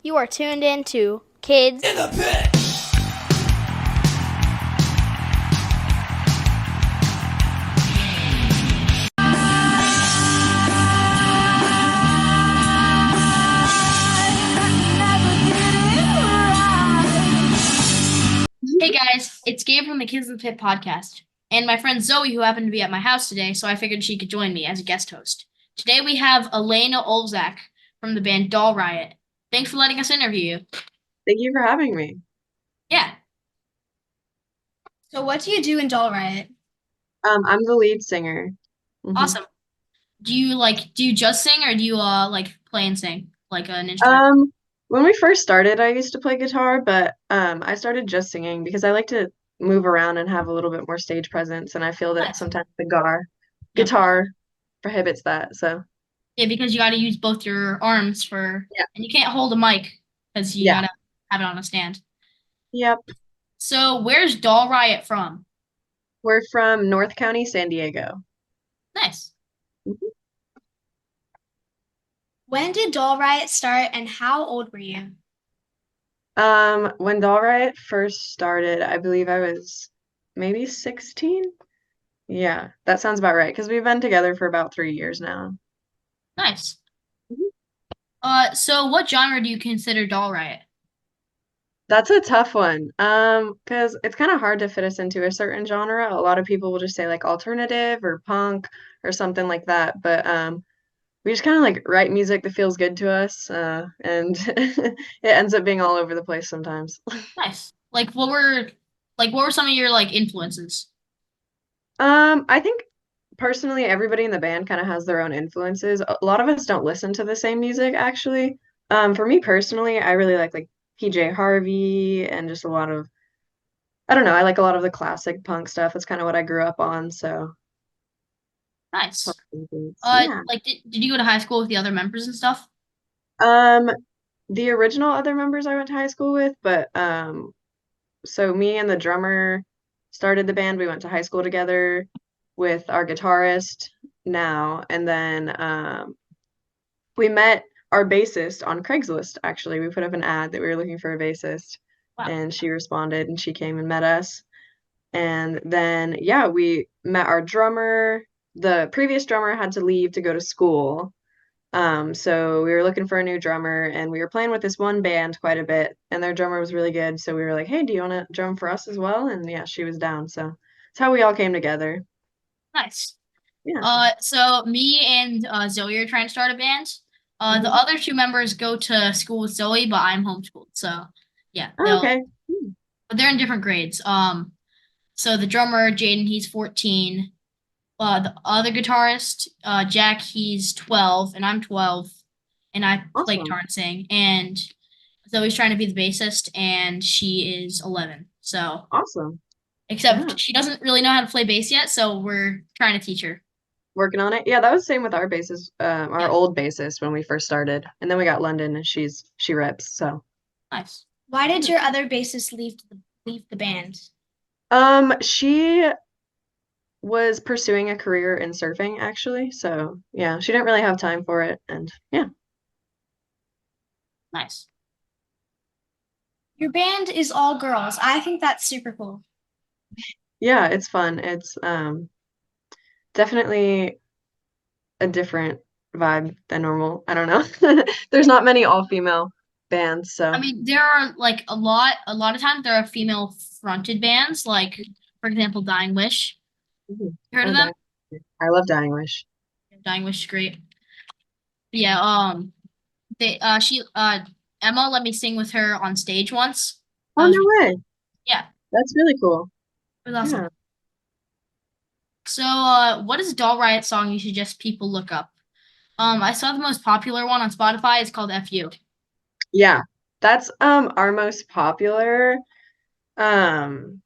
You are tuned in to Kids In the Pit. Hey guys, it's Gabe from the Kids in the Pit podcast, and my friend Zoey, who happened to be at my house today, so I figured she could join me as a guest host. Today we have Elena Olszak from the band Doll Riot. Thanks for letting us interview you. Thank you for having me. Yeah, So what do you do in Doll Riot? I'm the lead singer. Mhm. awesome. Do you just sing or do you play and sing like an instrument? When we first started, I used to play guitar, but I started just singing because I like to move around and have a little bit more stage presence, and I feel that Nice. sometimes the Yep. guitar prohibits that. So Yeah, because you got to use both your arms yeah, and you can't hold a mic because you yeah, gotta have it on a stand. yep. So where's Doll Riot from? We're from North County, San Diego. Nice. Mhm. When did Doll Riot start and how old were you? When Doll Riot first started, I believe I was maybe 16. Yeah, that sounds about right because we've been together for about 3 years now. Nice. Mhm. So what genre do you consider Doll Riot? That's a tough one. Because it's kind of hard to fit us into a certain genre. A lot of people will just say like alternative or punk or something like that. But we just kind of like write music that feels good to us, and it ends up being all over the place sometimes. Nice. Like what were some of your influences? I think personally, everybody in the band kind of has their own influences. A lot of us don't listen to the same music, actually. For me personally, I really like PJ Harvey and just a lot of I don't know, I like a lot of the classic punk stuff. That's kind of what I grew up on, so Nice. yeah. Did you go to high school with the other members and stuff? Um, the original other members I went to high school with, but so me and the drummer started the band. We went to high school together with our guitarist now, and then we met our bassist on Craigslist, actually. We put up an ad that we were looking for a bassist, Wow. and she responded and she came and met us. And then, yeah, we met our drummer. The previous drummer had to leave to go to school. So we were looking for a new drummer and we were playing with this one band quite a bit, and their drummer was really good. So we were like, hey, do you want to drum for us as well? And yeah, she was down. So that's how we all came together. Nice. Yeah. So me and Zoe are trying to start a band. The Mhm. other two members go to school with Zoe, but I'm homeschooled. So yeah, Oh, okay. Hmm. but they're in different grades. So the drummer, Jaden, he's 14. The other guitarist, Jack, he's 12, and I'm 12, and I play guitar Awesome. and sing. And Zoe's trying to be the bassist, and she is 11. So, Awesome. Yeah. except she doesn't really know how to play bass yet, so we're trying to teach her. Working on it. Yeah, that was the same with our bassist, our Yeah, old bassist when we first started. And then we got London and she rips, so. nice. Why did Yeah. your other bassist leave the band? She was pursuing a career in surfing actually. So yeah, she didn't really have time for it. And yeah. Nice. Your band is all girls. I think that's super cool. Yeah, it's fun. It's definitely a different vibe than normal. I don't know. There's not many all-female bands, I so mean, there are a lot of times there are female fronted bands, like for example, Dying Wish. Mhm. You heard of Oh, them? I love Dying Wish. Dying Wish is great. But yeah, she Emma let me sing with her on stage once. Oh, That was no way. Yeah, That's really cool. it was awesome. Yeah. So what is a Doll Riot song you suggest people look up? I saw the most popular one on Spotify. It's called FU. Yeah. That's our most popular. Um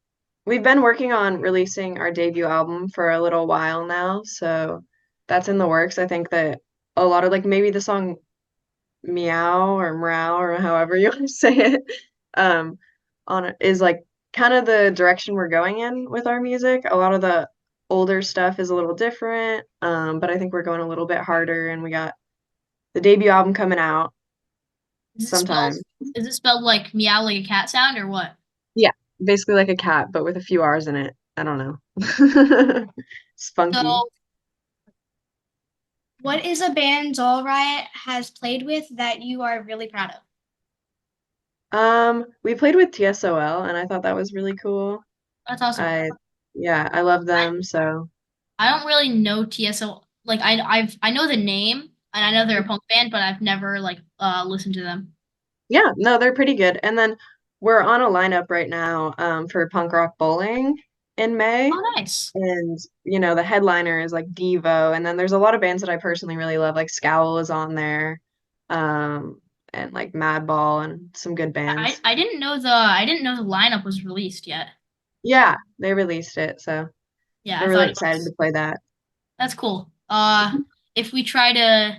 we've been working on releasing our debut album for a little while now, so that's in the works. I think that a lot of like maybe the song Meow or Meow or however you want to say it, um, on it is like kind of the direction we're going in with our music. A lot of the older stuff is a little different, but I think we're going a little bit harder, and we got the debut album coming out Is it spelled sometimes. is it spelled like meow like a cat sound or what? Yeah, basically like a cat, but with a few R's in it. I don't know. Spunky. So What is a band Doll Riot has played with that you are really proud of? We played with TSOL and I thought that was really cool. that's awesome. I yeah, I love I, them, so I don't really know TSO like I know the name and I know they're a punk band, but I've never like listened to them. yeah, no, they're pretty good. And then we're on a lineup right now for punk rock bowling in May. Oh, nice. And the headliner is like Devo, and then there's a lot of bands that I personally really love, like Scowl is on there, um, and like Madball and some good bands. I didn't know the lineup was released yet. Yeah, they released it, so Yeah, I we're thought really it excited to was. play that. That's cool. If we try to,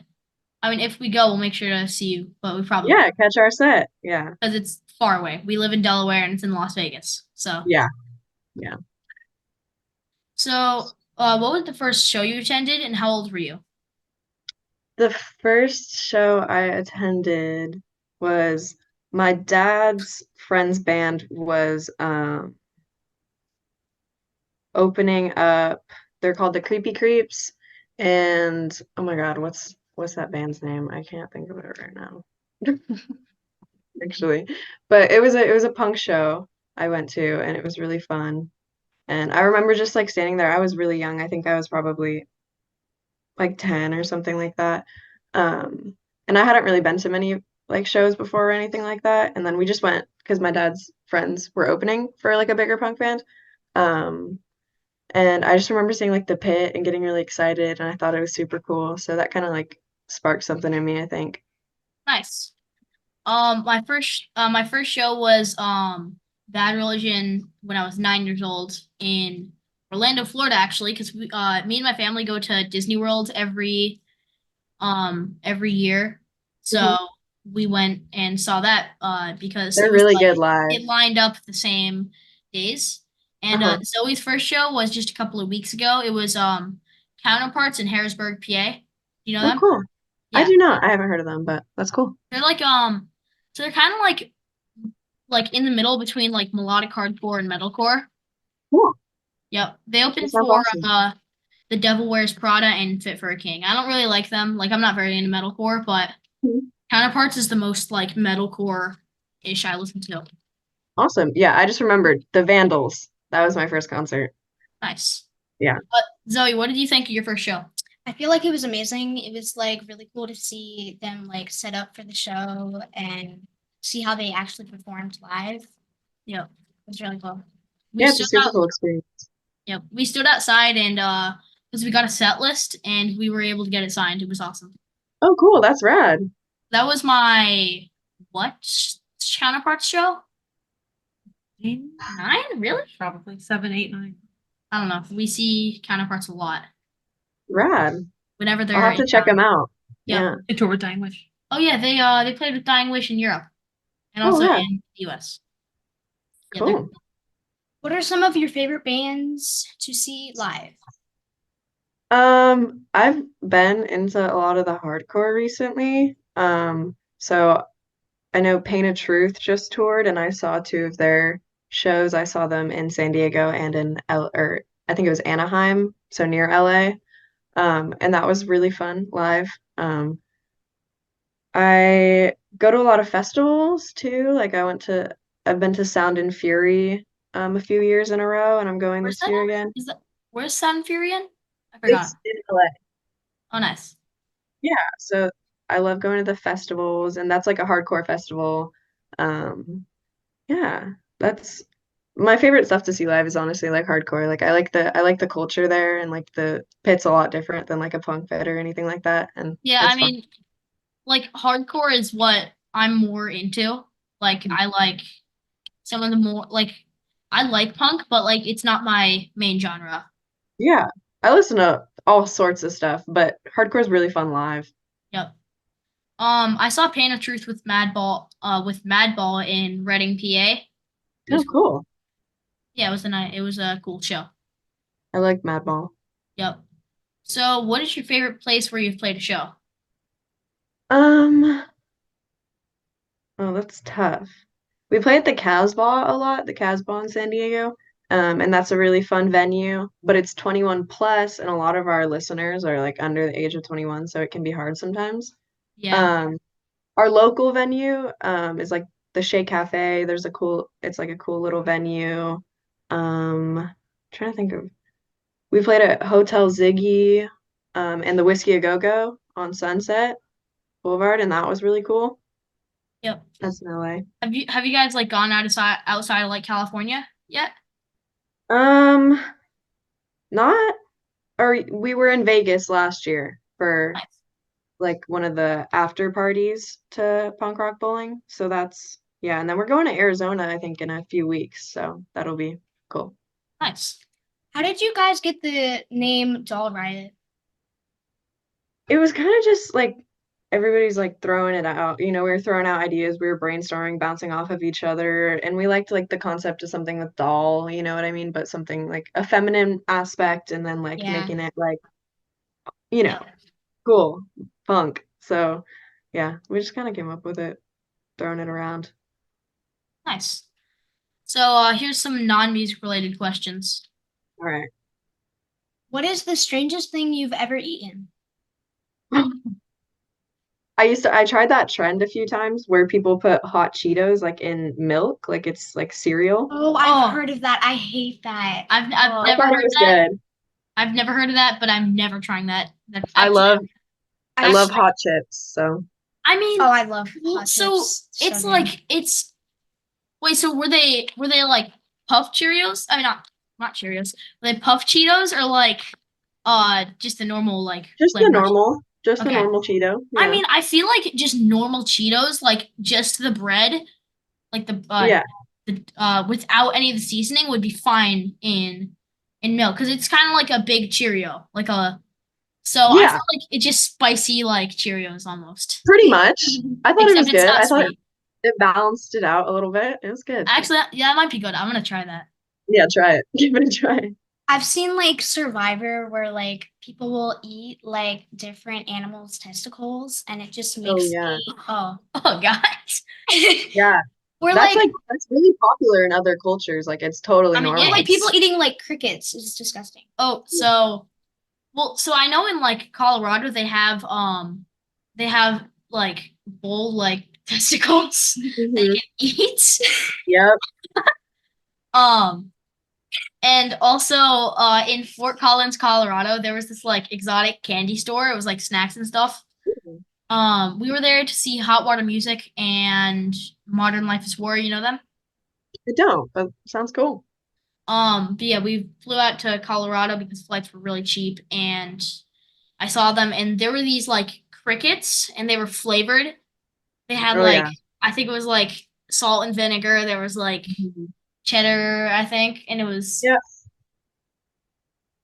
I mean, if we go, we'll make sure to see you, but we probably Yeah, won't catch our set. Yeah, because it's far away. We live in Delaware and it's in Las Vegas. yeah, yeah. What was the first show you attended and how old were you? The first show I attended was my dad's friend's band was opening up. They're called the Creepy Creeps, and oh my God, what's that band's name? I can't think of it right now, actually. But it was a punk show I went to, and it was really fun. And I remember just like standing there. I was really young. I think I was probably like 10 or something like that. Um, and I hadn't really been to many like shows before or anything like that. And then we just went because my dad's friends were opening for like a bigger punk band. Um, And I just remember seeing like the pit and getting really excited, and I thought it was super cool. So that kind of like sparked something in me, I think. Nice. My first show was Bad Religion when I was 9 years old in Orlando, Florida, actually, because me and my family go to Disney World every year. So Mhm. we went and saw that because They're really good live. it lined up the same days. And Uh-huh. Zoe's first show was just a couple of weeks ago. It was Counterparts in Harrisburg, PA. You know Oh, them? cool. I Yeah. do not. I haven't heard of them, but that's cool. They're like so they're kind of like in the middle between like melodic hardcore and metalcore. Cool. Yep. They That opened sounds for awesome. The Devil Wears Prada and Fit for a King. I don't really like them. Like I'm not very into metalcore, but Mhm. Counterparts is the most like metalcore-ish I listen to. Awesome. Yeah, I just remembered the Vandals. That was my first concert. Nice. Yeah. But Zoe, what did you think of your first show? I feel like it was amazing. It was like really cool to see them like set up for the show and see how they actually performed live. Yep. It was really cool. We Yeah, it's a stood super out. cool experience. Yep. We stood outside and because we got a set list and we were able to get it signed. It was awesome. Oh, cool. That's rad. That was my what Counterparts show? 9? Really? Probably 7, 8, 9. I don't know. We see Counterparts a lot Rad. whenever I'll they're have in to check them town. out. Yep. Yeah. I toured with Dying Wish. Oh yeah, they played with Dying Wish in Europe and Oh, also rad. in the US. Yeah, they're Cool. What are some of your favorite bands to see live? I've been into a lot of the hardcore recently. So I know Pain of Truth just toured, and I saw two of their shows. I saw them in San Diego and in or I think it was Anaheim, so near LA. And that was really fun live. I go to a lot of festivals too. Like I've been to Sound and Fury a few years in a row, and I'm going where's this that year at? again. Is that where's Sound Furion? I forgot. It's in LA. Oh nice. Yeah, so I love going to the festivals, and that's like a hardcore festival. Um, yeah, that's my favorite stuff to see live is honestly like hardcore. Like I like the culture there, and like the pit's a lot different than like a punk pit or anything like that, and Yeah, I it's fun. mean, like hardcore is what I'm more into. Like I like some of the more like I like punk, but like it's not my main genre. Yeah, I listen to all sorts of stuff, but hardcore is really fun live. Yep. I saw Pain of Truth with Madball in Reading, PA. It Oh, was cool. cool. Yeah, it was a cool show. I like Madball. Yep. So, what is your favorite place where you've played a show? Um, Oh, that's tough. We play at the Casbah a lot, the Casbah in San Diego. And that's a really fun venue, but it's 21 plus, and a lot of our listeners are like under the age of 21, so it can be hard sometimes. Yeah. Um, our local venue is like the Shea Cafe. It's like a cool little venue. Trying to think of, we played at Hotel Ziggy, and the Whiskey A Go Go on Sunset Boulevard, and that was really cool. Yep. That's in LA. Have you guys like gone outside of like California yet? Um, not, or we were in Vegas last year for Nice. like one of the after parties to punk rock bowling. So that's, yeah, and then we're going to Arizona, I think, in a few weeks, so that'll be cool. Nice. How did you guys get the name Doll Riot? It was kind of just like everybody's like throwing it out. We were throwing out ideas, we were brainstorming, bouncing off of each other, and we liked like the concept of something with doll, you know what I mean? But something like a feminine aspect, and then like Yeah. making it like, you know, Yep. cool, punk. So yeah, we just kind of came up with it, throwing it around. Nice. So here's some non-music related questions. All right. What is the strangest thing you've ever eaten? I tried that trend a few times where people put hot Cheetos like in milk, like it's like cereal. Oh, Oh. I've heard of that. I hate that. I've Oh, I never thought it heard was that. good. I've never heard of that, but I'm never trying that. That's I actually, love I I love s- hot chips, so I mean, Oh, I love well, hot so chips. So it's good. like it's wait, so were they like puff Cheerios? I mean not Cheerios. Were they puff Cheetos or like just the normal like flavor? just the Okay. normal Cheeto. I Yeah. mean, I feel like just normal Cheetos, like just the bread, like Yeah. the without any of the seasoning would be fine in milk because it's kind of like a big Cheerio, like a so I Yeah, feel like it's just spicy like Cheerios almost. pretty much. I thought it Except was it's good. not I thought sweet. it balanced it out a little bit. It was good. Actually, that might be good. I'm gonna try that. Yeah, try it. Give it a try. I've seen like Survivor where like people will eat like different animals' testicles and it just Oh makes yeah. me oh. Oh gosh. Yeah. We're like That's really popular in other cultures. Like it's totally I mean, normal. like people it's eating like crickets is disgusting. oh so I know in like Colorado they have like bull like testicles that you Hmm. can eat. Yep. Um and also in Fort Collins, Colorado, there was this like exotic candy store. It was like snacks and stuff. We were there to see Hot Water Music and Modern Life is War, you know them? I don't, but sounds cool. But yeah, we flew out to Colorado because flights were really cheap and I saw them and there were these like crickets and they were flavored. They had Oh like yeah. I think it was like salt and vinegar. There was like Mhm. cheddar, I think, and it was Yeah.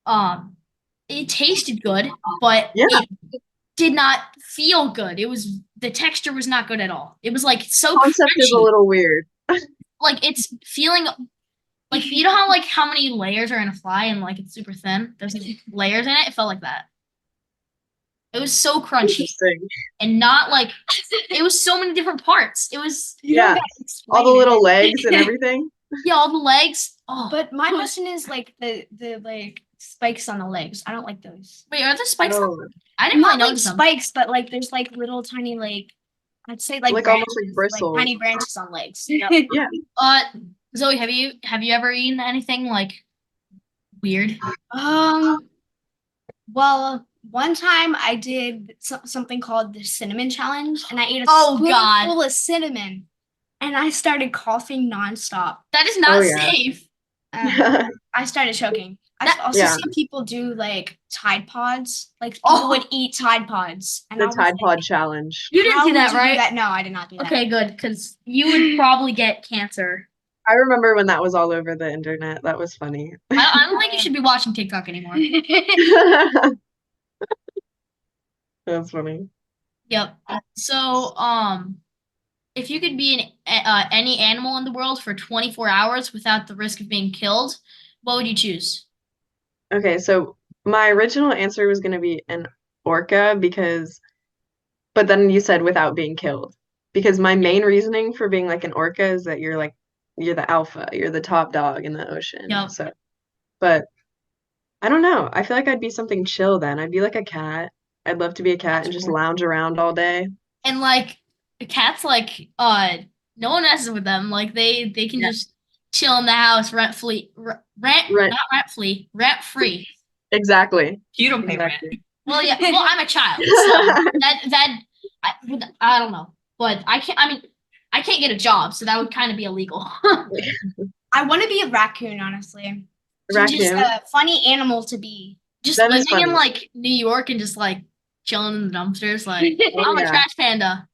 um it tasted good, but Yeah. it did not feel good. It was the texture was not good at all. It was like so Concept is a crunchy. little weird. Like it's feeling like you know how many layers are in a fly and like it's super thin? There's like layers in it. It felt like that. It was so crunchy Interesting. and not like it was so many different parts. It was You don't Yeah. gotta All the explain little it. legs and everything. yeah, all the legs. Oh, But my question is like the like spikes on the legs. I don't like those. wait, are there spikes? Oh, I didn't really Not like notice them. spikes, but like there's like little tiny like I'd say like like almost like branches, like tiny bristles. branches on legs. Yep. Yeah. Uh, Zoe, have you ever eaten anything like weird? Um, well, one time I did something called the cinnamon challenge, and I ate a Oh, God. spoonful of cinnamon, and I started coughing nonstop. That is Oh not yeah. safe. I started choking. I've That- also Yeah. seen people do like Tide Pods. Like people Oh. would eat Tide Pods, and I The was Tide like, Pod challenge. You didn't how do would that, you right? No, I did not do that. Okay, good, because you would probably get cancer. I remember when that was all over the internet. That was funny. I don't think you should be watching TikTok anymore. That's funny. Yep. So, if you could be any animal in the world for 24 hours without the risk of being killed, what would you choose? Okay, so my original answer was going to be an orca but then you said without being killed because my main reasoning for being like an orca is that you're the alpha, you're the top dog in the ocean. Yep. So, but I don't know. I feel like I'd be something chill then. I'd be like a cat. I'd love to be a cat and just lounge around all day. And like the cats, like no one messes with them. Like they can just chill in the house rent free, rent free. Exactly. You don't pay rent. Exactly. Well, yeah. Well, I'm a child, so I don't know, but I can't. I mean, I can't get a job, so that would kind of be illegal. I want to be a raccoon, honestly. Raccoon. Just a funny animal to be. Just That is living in funny. like New York and just like chilling in the dumpsters. Like Oh, I'm a yeah. trash panda.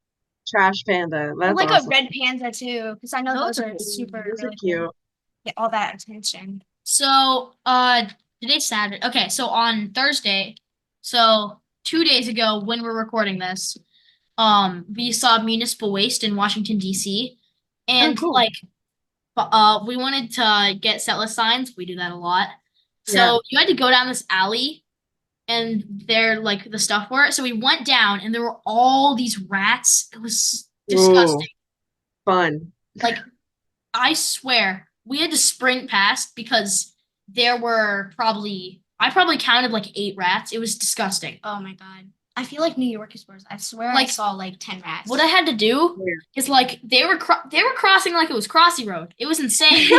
Trash panda. That's Like awesome. a red panda too, because I know Those those are- are super Those are really cute. cool. Get all that attention. So today's Saturday. Okay, so on Thursday, so 2 days ago when we're recording this, we saw municipal waste in Washington D.C. and cool. like we wanted to get setlist signs. We do that a lot. So Yeah. you had to go down this alley and there like the stuff were. So we went down and there were all these rats. It was disgusting. Ooh, fun. Like I swear we had to sprint past because there were I probably counted like 8 rats. It was disgusting. Oh my god. I feel like New York is worse. I swear I Like, saw like 10 rats. What I had to do Weird. is like they were crossing like it was Crossy Road. It was insane.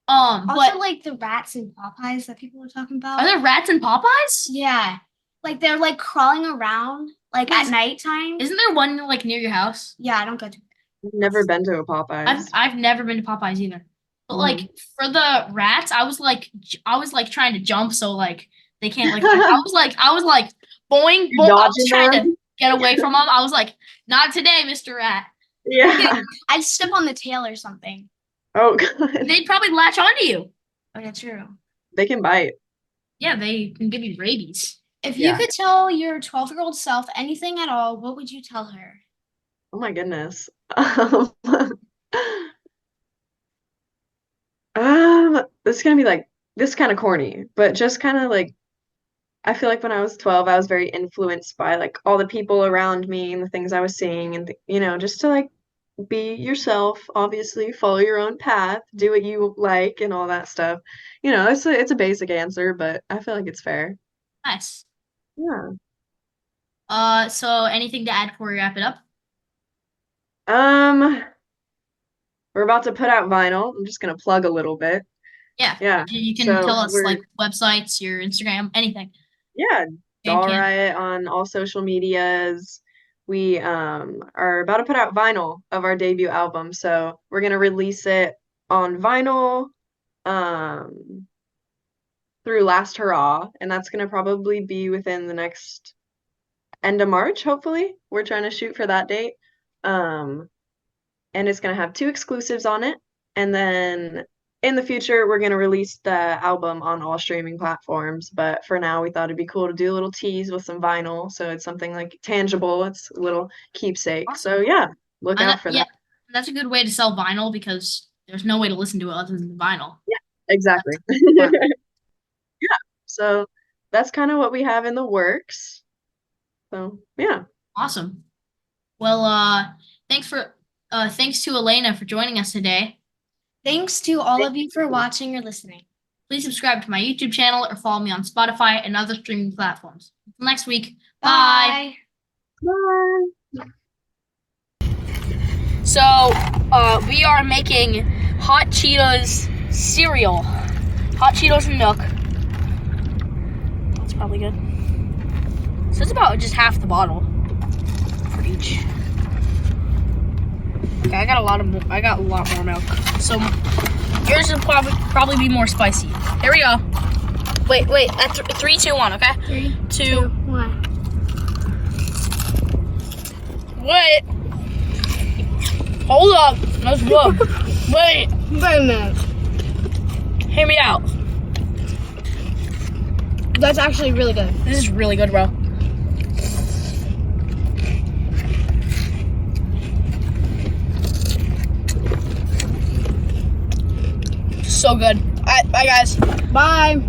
Also, But like the rats in Popeyes that people were talking about. are there rats in Popeyes? Yeah. Like they're like crawling around like at nighttime. Isn't there one like near your house? Yeah, I don't go to. I've never been to a Popeyes. I've never been to Popeyes either. But like for the rats, I was like trying to jump so like they can't like I was like boing boing. I was Dodging trying to them? get away from them. I was like, not today, Mr. Rat. Yeah. I'd step on the tail or something. Oh, God. They'd probably latch onto you. Oh, yeah, true. They can bite. Yeah, they can give you rabies. If Yeah. you could tell your 12-year-old self anything at all, what would you tell her? Oh my goodness. This is gonna be like this kind of corny, but just kind of like I feel like when I was 12, I was very influenced by like all the people around me and the things I was seeing and just to like be yourself, obviously, follow your own path, do what you like and all that stuff. It's a basic answer, but I feel like it's fair. Nice. Yeah. So anything to add before we wrap it up? We're about to put out vinyl. I'm just gonna plug a little bit. Yeah. Yeah. You can So tell us we're- like websites, your Instagram, anything. Yeah, Doll Bandcamp. Riot on all social medias. We are about to put out vinyl of our debut album, so we're gonna release it on vinyl through Last Hurrah, and that's gonna probably be within the next end of March, hopefully. We're trying to shoot for that date. And it's gonna have 2 exclusives on it, and then in the future, we're going to release the album on all streaming platforms, but for now, we thought it'd be cool to do a little tease with some vinyl, so it's something like tangible. It's a little keepsake. Awesome. So yeah, look And out for yeah, that. that's a good way to sell vinyl because there's no way to listen to it other than vinyl. Exactly. Yeah. Yeah. So that's kind of what we have in the works. So yeah. Awesome. Well, thanks to Elena for joining us today. Thanks to all of you for watching or listening. Please subscribe to my YouTube channel or follow me on Spotify and other streaming platforms. Until next week, bye. Bye. So, we are making hot Cheetos cereal. Hot Cheetos and milk. That's probably good. So it's about just half the bottle for each. Okay, I got a lot more milk. So yours will probably be more spicy. Here we go. Wait. At 3, 2, 1. Okay. 3, 2, 1. Wait. Hold up. Let's look. Wait. Wait a minute. Hear me out. That's actually really good. This is really good, bro. So good. All right, bye, guys. Bye.